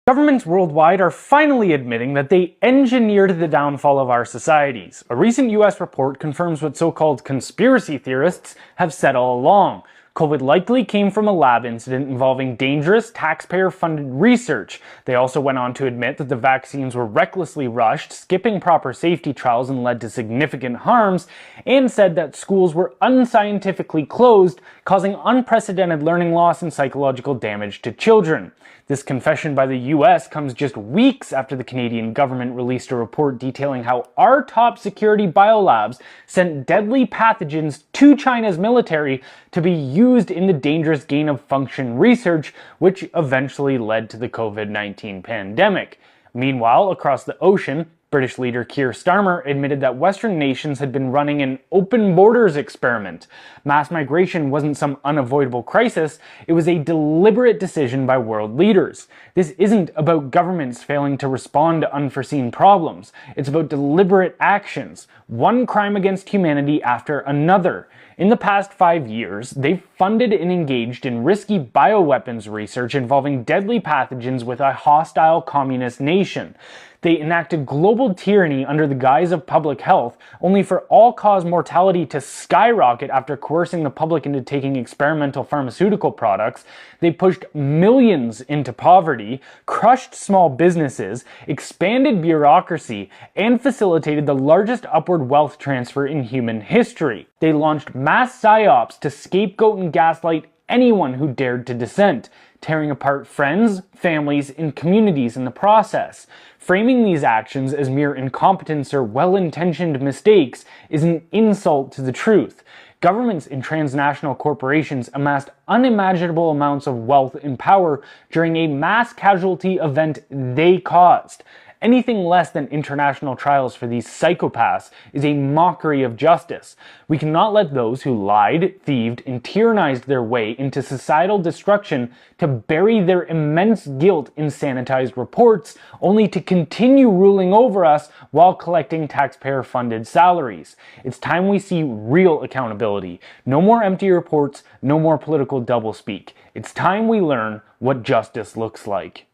Governments worldwide are finally admitting that they engineered the downfall of our societies. A recent US report confirms what so-called conspiracy theorists have said all along. COVID likely came from a lab incident involving dangerous, taxpayer-funded research. They also went on to admit that the vaccines were recklessly rushed, skipping proper safety trials and led to significant harms, and said that schools were unscientifically closed, causing unprecedented learning loss and psychological damage to children. This confession by the US comes just weeks after the Canadian government released a report detailing how our top security biolabs sent deadly pathogens to China's military to be used in the dangerous gain-of-function research, which eventually led to the COVID-19 pandemic. Meanwhile, across the ocean, British leader Keir Starmer admitted that Western nations had been running an open borders experiment. Mass migration wasn't some unavoidable crisis, it was a deliberate decision by world leaders. This isn't about governments failing to respond to unforeseen problems, it's about deliberate actions, one crime against humanity after another. In the past 5 years, they've funded and engaged in risky bioweapons research involving deadly pathogens with a hostile communist nation. They enacted global tyranny under the guise of public health, only for all-cause mortality to skyrocket after coercing the public into taking experimental pharmaceutical products. They pushed millions into poverty, crushed small businesses, expanded bureaucracy, and facilitated the largest upward wealth transfer in human history. They launched mass psyops to scapegoat and gaslight anyone who dared to dissent, tearing apart friends, families, and communities in the process. Framing these actions as mere incompetence or well-intentioned mistakes is an insult to the truth. Governments and transnational corporations amassed unimaginable amounts of wealth and power during a mass casualty event they caused. Anything less than international trials for these psychopaths is a mockery of justice. We cannot let those who lied, thieved, and tyrannized their way into societal destruction to bury their immense guilt in sanitized reports, only to continue ruling over us while collecting taxpayer-funded salaries. It's time we see real accountability. No more empty reports, no more political doublespeak. It's time we learn what justice looks like.